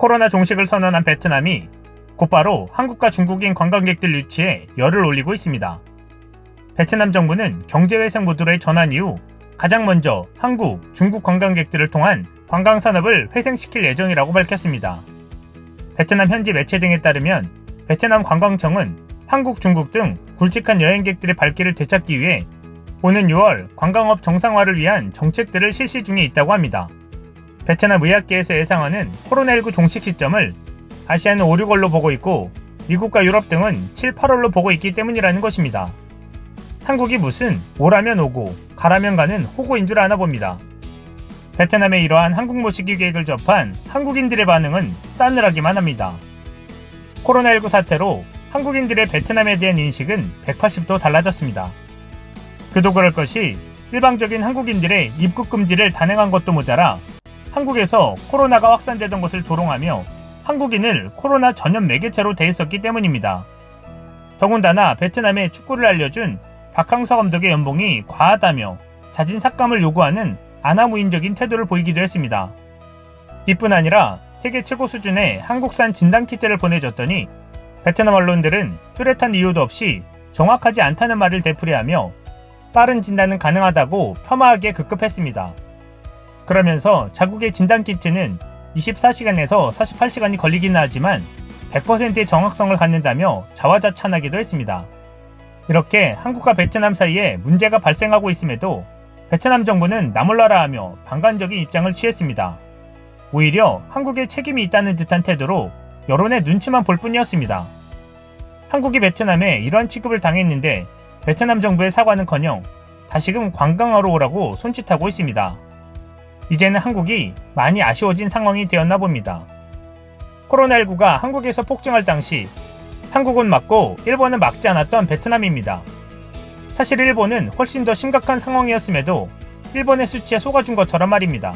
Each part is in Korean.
코로나 종식을 선언한 베트남이 곧바로 한국과 중국인 관광객들 유치에 열을 올리고 있습니다. 베트남 정부는 경제회생 모드로의 전환 이후 가장 먼저 한국, 중국 관광객들을 통한 관광산업을 회생시킬 예정이라고 밝혔습니다. 베트남 현지 매체 등에 따르면 베트남 관광청은 한국, 중국 등 굵직한 여행객들의 발길을 되찾기 위해 오는 6월 관광업 정상화를 위한 정책들을 실시 중에 있다고 합니다. 베트남 의학계에서 예상하는 코로나19 종식 시점을 아시아는 5, 6월로 보고 있고 미국과 유럽 등은 7, 8월로 보고 있기 때문이라는 것입니다. 한국이 무슨 오라면 오고 가라면 가는 호구인 줄 아나 봅니다. 베트남의 이러한 한국 모시기 계획을 접한 한국인들의 반응은 싸늘하기만 합니다. 코로나19 사태로 한국인들의 베트남에 대한 인식은 180도 달라졌습니다. 그도 그럴 것이 일방적인 한국인들의 입국 금지를 단행한 것도 모자라 한국에서 코로나가 확산되던 것을 조롱하며 한국인을 코로나 전염 매개체로 대했었기 때문입니다. 더군다나 베트남에 축구를 알려준 박항서 감독의 연봉이 과하다며 자진 삭감을 요구하는 아나무인적인 태도를 보이기도 했습니다. 이뿐 아니라 세계 최고 수준의 한국산 진단키트를 보내줬더니 베트남 언론들은 뚜렷한 이유도 없이 정확하지 않다는 말을 되풀이하며 빠른 진단은 가능하다고 폄하하기에 급급했습니다. 그러면서 자국의 진단키트는 24시간에서 48시간이 걸리기는 하지만 100%의 정확성을 갖는다며 자화자찬하기도 했습니다. 이렇게 한국과 베트남 사이에 문제가 발생하고 있음에도 베트남 정부는 나몰라라 하며 방관적인 입장을 취했습니다. 오히려 한국에 책임이 있다는 듯한 태도로 여론의 눈치만 볼 뿐이었습니다. 한국이 베트남에 이러한 취급을 당했는데 베트남 정부의 사과는커녕 다시금 관광하러 오라고 손짓하고 있습니다. 이제는 한국이 많이 아쉬워진 상황이 되었나 봅니다. 코로나19가 한국에서 폭증할 당시 한국은 막고 일본은 막지 않았던 베트남입니다. 사실 일본은 훨씬 더 심각한 상황이었음에도 일본의 수치에 속아준 것처럼 말입니다.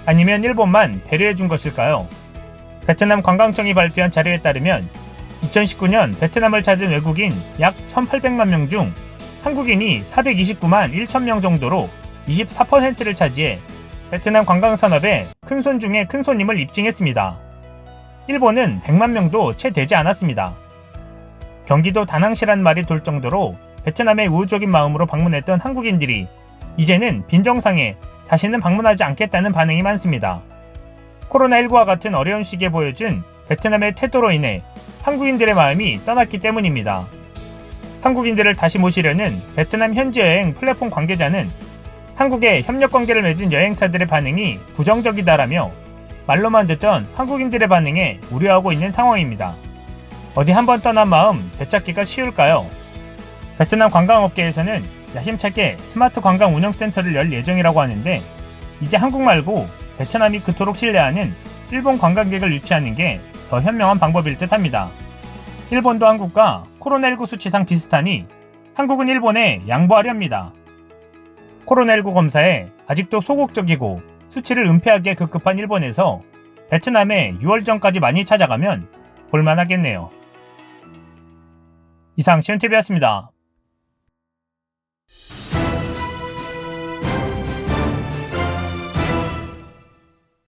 아니면 일본만 배려해준 것일까요? 베트남 관광청이 발표한 자료에 따르면 2019년 베트남을 찾은 외국인 약 1,800만 명 중 한국인이 429만 1천 명 정도로 24%를 차지해 베트남 관광산업의 큰손 중에 큰손임을 입증했습니다. 일본은 100만 명도 채 되지 않았습니다. 경기도 다낭시란 말이 돌 정도로 베트남의 우호적인 마음으로 방문했던 한국인들이 이제는 빈정상에 다시는 방문하지 않겠다는 반응이 많습니다. 코로나19와 같은 어려운 시기에 보여준 베트남의 태도로 인해 한국인들의 마음이 떠났기 때문입니다. 한국인들을 다시 모시려는 베트남 현지 여행 플랫폼 관계자는 한국에 협력 관계를 맺은 여행사들의 반응이 부정적이다라며 말로만 듣던 한국인들의 반응에 우려하고 있는 상황입니다. 어디 한번 떠난 마음 되찾기가 쉬울까요? 베트남 관광업계에서는 야심차게 스마트 관광 운영센터를 열 예정이라고 하는데 이제 한국 말고 베트남이 그토록 신뢰하는 일본 관광객을 유치하는 게 더 현명한 방법일 듯 합니다. 일본도 한국과 코로나19 수치상 비슷하니 한국은 일본에 양보하려 합니다. 코로나19 검사에 아직도 소극적이고 수치를 은폐하기에 급급한 일본에서 베트남에 6월 전까지 많이 찾아가면 볼만하겠네요. 이상 시온TV였습니다.